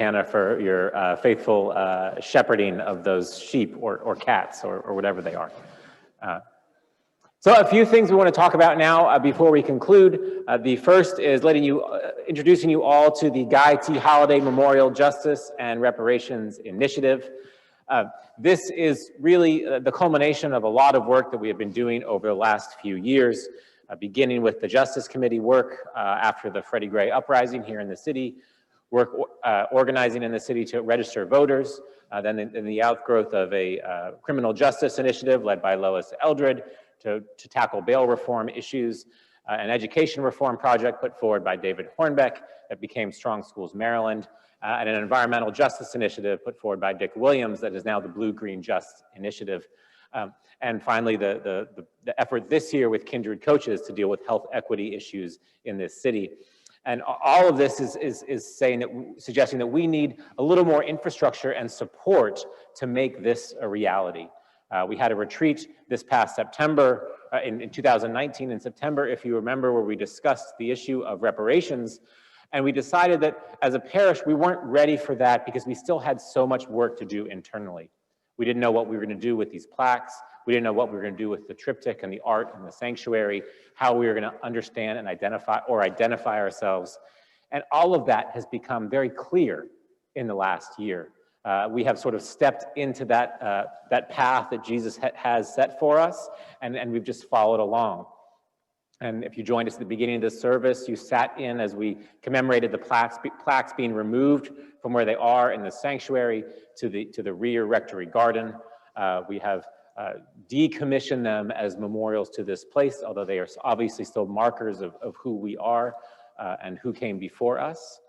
Hannah, for your faithful shepherding of those sheep or cats or whatever they are. So a few things we want to talk about now before we conclude. The first is introducing you all to the Guy T. Holliday Memorial Justice and Reparations Initiative. This is really the culmination of a lot of work that we have been doing over the last few years, beginning with the Justice Committee work after the Freddie Gray uprising here in the city, work organizing in the city to register voters, then in the outgrowth of a criminal justice initiative led by Lois Eldred to tackle bail reform issues, an education reform project put forward by David Hornbeck that became Strong Schools Maryland, and an environmental justice initiative put forward by Dick Williams that is now the Blue Green Just Initiative. And finally, the effort this year with Kindred Coaches to deal with health equity issues in this city. And all of this is suggesting that we need a little more infrastructure and support to make this a reality. We had a retreat this past September, in 2019 in September, if you remember, where we discussed the issue of reparations. And we decided that as a parish, we weren't ready for that because we still had so much work to do internally. We didn't know what we were going to do with these plaques. We didn't know what we were going to do with the triptych and the art and the sanctuary, how we were going to understand and identify ourselves. And all of that has become very clear in the last year. We have sort of stepped into that path that Jesus has set for us, and we've just followed along. And if you joined us at the beginning of this service, you sat in as we commemorated the plaques being removed from where they are in the sanctuary to the rear rectory garden. We have decommissioned them as memorials to this place, although they are obviously still markers of who we are and who came before us.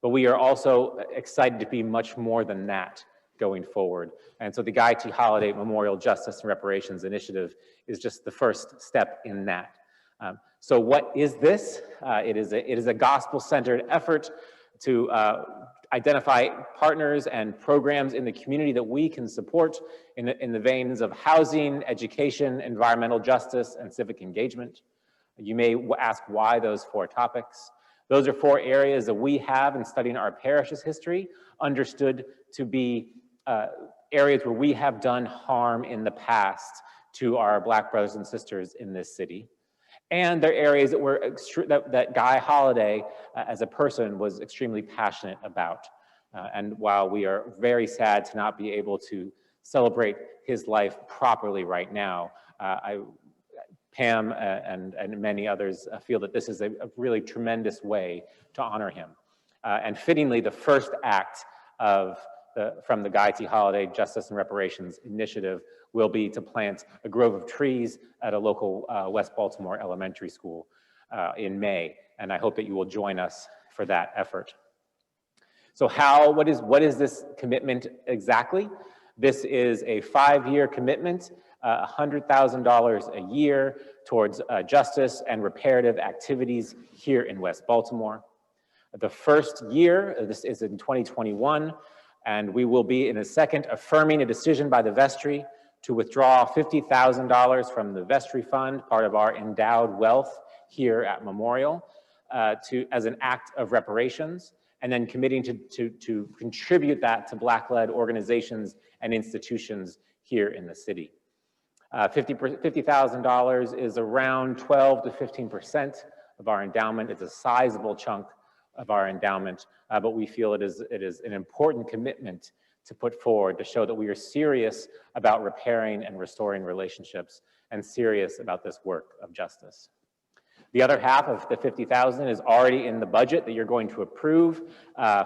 But we are also excited to be much more than that going forward. And so the Guy T. Holliday Memorial Justice and Reparations Initiative is just the first step in that. So what is this? It is a gospel-centered effort to identify partners and programs in the community that we can support in the veins of housing, education, environmental justice, and civic engagement. You may ask why those 4 topics. Those are 4 areas that we have in studying our parish's history, understood to be areas where we have done harm in the past to our Black brothers and sisters in this city. And they're areas that Guy Holliday, as a person, was extremely passionate about. And while we are very sad to not be able to celebrate his life properly right now, Pam and many others feel that this is a really tremendous way to honor him. And fittingly, the first act from the Guy T. Holliday Justice and Reparations Initiative will be to plant a grove of trees at a local West Baltimore elementary school in May. And I hope that you will join us for that effort. So what is this commitment exactly? This is a 5-year commitment, $100,000 a year towards justice and reparative activities here in West Baltimore. The first year, this is in 2021, and we will be in a second affirming a decision by the vestry to withdraw $50,000 from the vestry fund, part of our endowed wealth here at Memorial, as an act of reparations, and then committing to contribute that to Black-led organizations and institutions here in the city. $50,000 is around 12 to 15% of our endowment. It's a sizable chunk of our endowment, but we feel it is an important commitment to put forward to show that we are serious about repairing and restoring relationships and serious about this work of justice. The other half of the $50,000 is already in the budget that you're going to approve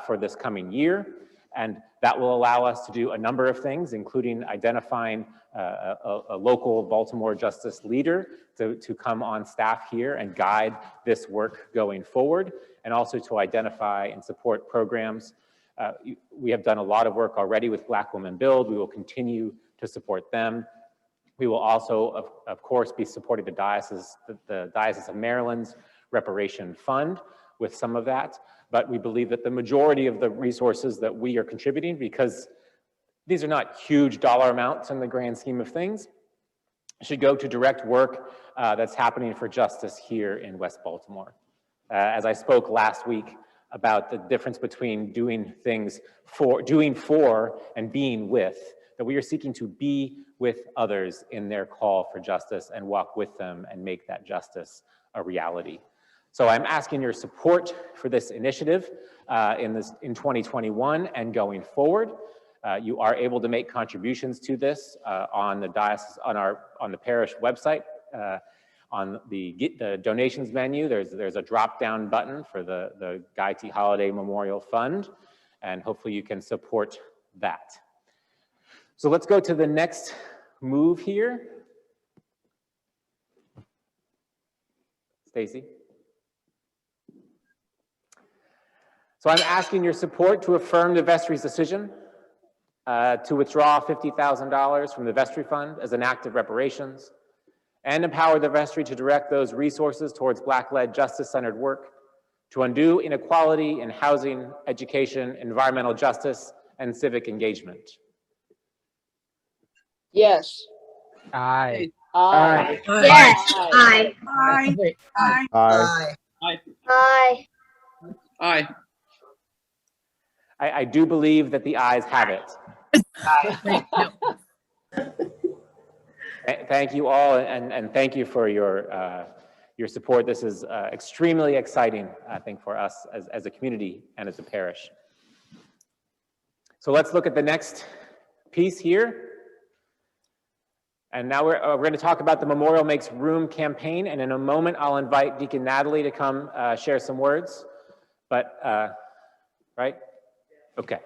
for this coming year. And that will allow us to do a number of things, including identifying a local Baltimore justice leader to come on staff here and guide this work going forward, and also to identify and support programs. We have done a lot of work already with Black Women Build. We will continue to support them. We will also, of course, be supporting the Diocese of Maryland's Reparation Fund with some of that. But we believe that the majority of the resources that we are contributing, because these are not huge dollar amounts in the grand scheme of things, should go to direct work that's happening for justice here in West Baltimore. As I spoke last week about the difference between doing for and being with, that we are seeking to be with others in their call for justice and walk with them and make that justice a reality. So I'm asking your support for this initiative in 2021 and going forward. You are able to make contributions to this on the diocese, on the parish website. On the donations menu, there's a drop-down button for the Guy T. Holliday Memorial Fund, and hopefully you can support that. So let's go to the next move here. Stacy. So I'm asking your support to affirm the vestry's decision to withdraw $50,000 from the vestry fund as an act of reparations, and empower the vestry to direct those resources towards Black-led justice-centered work to undo inequality in housing, education, environmental justice, and civic engagement. Yes. Aye. Aye. Yes. Aye. Aye. Aye. Aye. Aye. Aye. I do believe that the ayes have it. Thank you all, and thank you for your support. This is extremely exciting, I think, for us as a community and as a parish. So let's look at the next piece here. And now we're going to talk about the Memorial Makes Room campaign, and in a moment I'll invite Deacon Natalie to come share some words. But, right? Okay.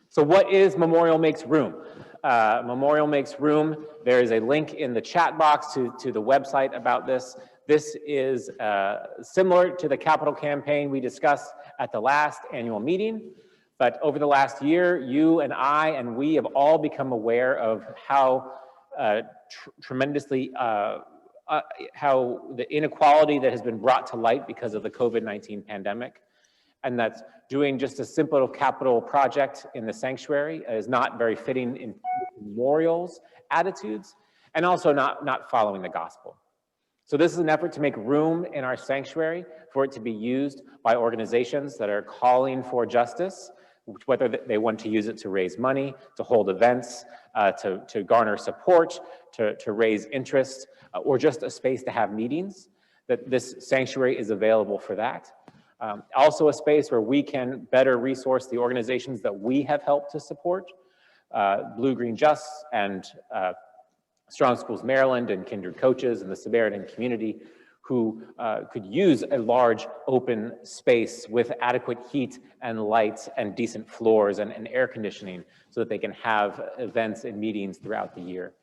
So what is Memorial Makes Room? Memorial Makes Room, there is a link in the chat box to the website about this. This is similar to the capital campaign we discussed at the last annual meeting. But over the last year, you and I and we have all become aware of how tremendously, how the inequality that has been brought to light because of the COVID-19 pandemic. And that's doing just a simple capital project in the sanctuary is not very fitting in memorials attitudes, and also not following the gospel. So this is an effort to make room in our sanctuary for it to be used by organizations that are calling for justice, whether they want to use it to raise money, to hold events, to garner support, to raise interest, or just a space to have meetings, that this sanctuary is available for that. Also a space where we can better resource the organizations that we have helped to support, Blue Green Just and Strong Schools Maryland and Kindred Coaches and the Samaritan community, who could use a large open space with adequate heat and lights and decent floors and air conditioning so that they can have events and meetings throughout the year.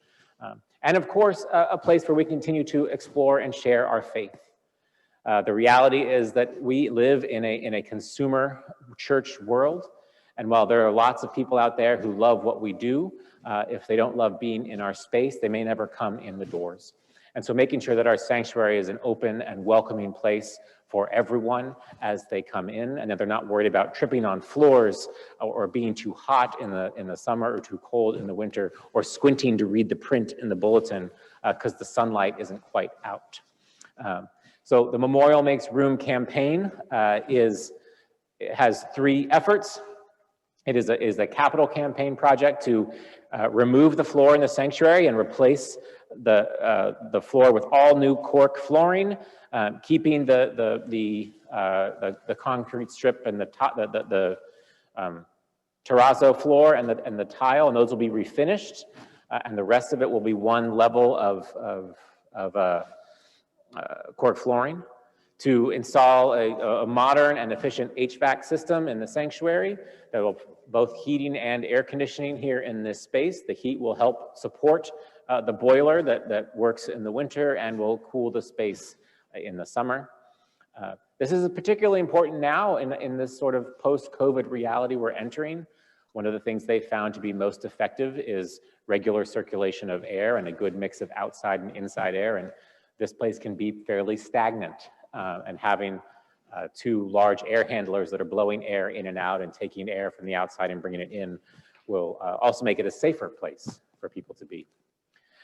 And of course, a place where we continue to explore and share our faith. The reality is that we live in a consumer church world. And while there are lots of people out there who love what we do, if they don't love being in our space, they may never come in the doors. And so making sure that our sanctuary is an open and welcoming place for everyone as they come in, and that they're not worried about tripping on floors or being too hot in the summer or too cold in the winter, or squinting to read the print in the bulletin because the sunlight isn't quite out. So the Memorial Makes Room campaign has three efforts. It is a capital campaign project to remove the floor in the sanctuary and replace the floor with all new cork flooring, keeping the concrete strip and the terrazzo floor and the tile, and those will be refinished, and the rest of it will be one level of cork flooring, to install a modern and efficient HVAC system in the sanctuary that will both heating and air conditioning here in this space. The heat will help support the boiler that works in the winter and will cool the space in the summer. This is particularly important now in this sort of post-COVID reality we're entering. One of the things they found to be most effective is regular circulation of air and a good mix of outside and inside air. And this place can be fairly stagnant, and having two large air handlers that are blowing air in and out and taking air from the outside and bringing it in will also make it a safer place for people to be.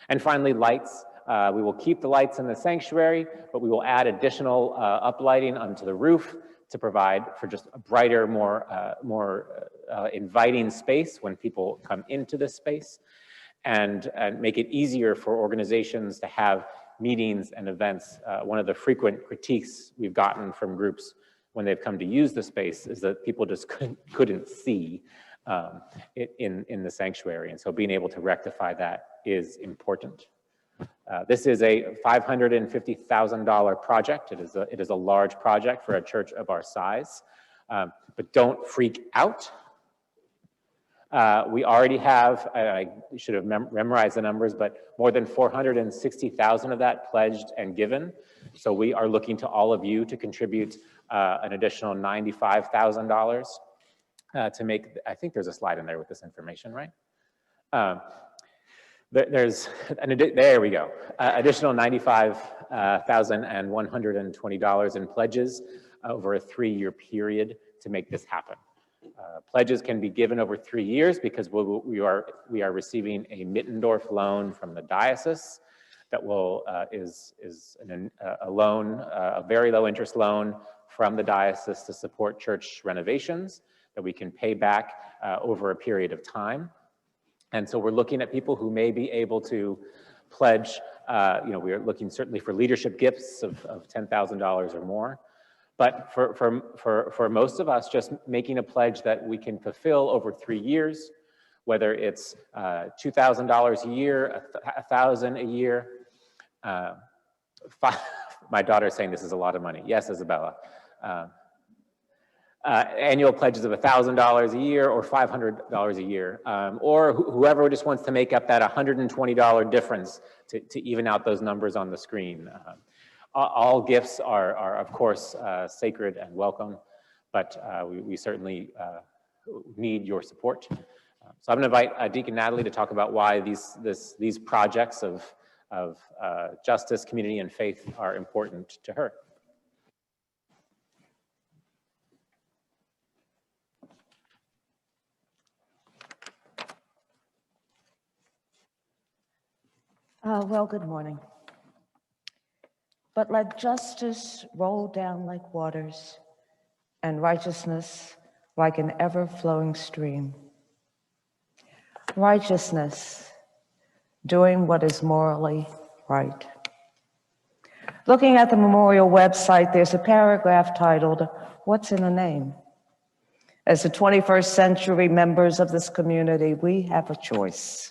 And finally, lights. We will keep the lights in the sanctuary, but we will add additional uplighting onto the roof to provide for just a brighter, more inviting space when people come into this space, and make it easier for organizations to have meetings and events. One of the frequent critiques we've gotten from groups when they've come to use the space is that people just couldn't see it in the sanctuary. And so being able to rectify that is important. This is a $550,000 project. It is a large project for a church of our size, but don't freak out. We already have, I should have memorized the numbers, but more than 460,000 of that pledged and given. So we are looking to all of you to contribute an additional $95,000 to make, I think there's a slide in there with this information, right? There we go. Additional $95,120 in pledges over a 3-year period to make this happen. Pledges can be given over 3 years because we are receiving a Mittendorf loan from the diocese that is a loan, a very low interest loan from the diocese to support church renovations that we can pay back over a period of time. And so we're looking at people who may be able to pledge, we are looking certainly for leadership gifts of $10,000 or more. But for most of us, just making a pledge that we can fulfill over 3 years, whether it's $2,000 a year, $1,000 a year. My daughter's saying this is a lot of money. Yes, Isabella. Annual pledges of $1,000 a year or $500 a year, or whoever just wants to make up that $120 difference to even out those numbers on the screen. All gifts are of course, sacred and welcome, but we certainly need your support. So I'm gonna invite Deacon Natalie to talk about why these projects of justice, community, and faith are important to her. Well, good morning. But let justice roll down like waters and righteousness like an ever-flowing stream. Righteousness, doing what is morally right. Looking at the memorial website, there's a paragraph titled, "What's in a Name?" As the 21st century members of this community, we have a choice.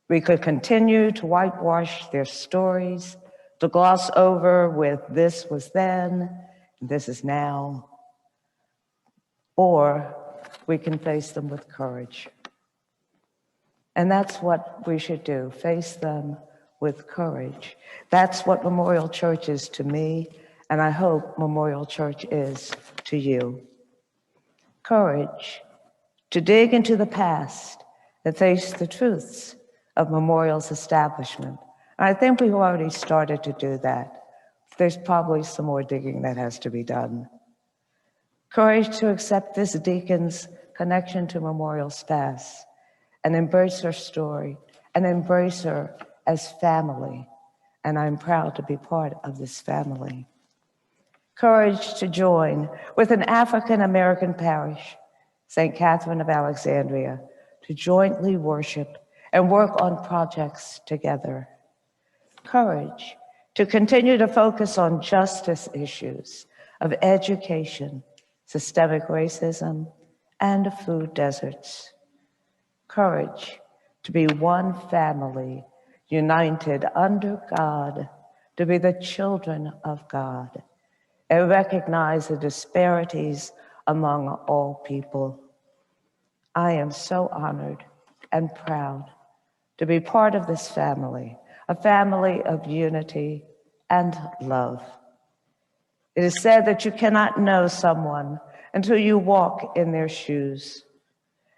We could continue to whitewash their stories, to gloss over with "this was then, this is now," or we can face them with courage. And that's what we should do, face them with courage. That's what Memorial Church is to me, and I hope Memorial Church is to you. Courage to dig into the past and face the truths of Memorial's establishment. And I think we've already started to do that. There's probably some more digging that has to be done. Courage to accept this deacon's connection to Memorial's past and embrace her story and embrace her as family. And I'm proud to be part of this family. Courage to join with an African-American parish, St. Catherine of Alexandria, to jointly worship and work on projects together. Courage to continue to focus on justice issues of education, systemic racism, and food deserts. Courage to be one family, united under God, to be the children of God, and recognize the disparities among all people. I am so honored and proud to be part of this family, a family of unity and love. It is said that you cannot know someone until you walk in their shoes.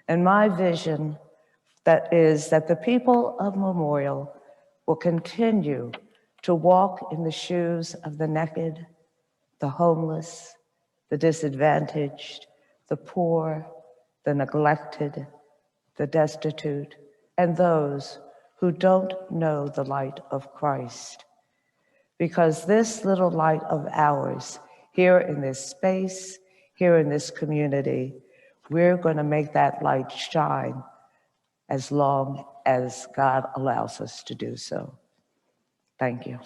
And my vision that is that the people of Memorial will continue to walk in the shoes of the naked, the homeless, the disadvantaged, the poor, the neglected, the destitute, and those who don't know the light of Christ. Because this little light of ours, here in this space, here in this community, we're going to make that light shine as long as God allows us to do so. Thank you.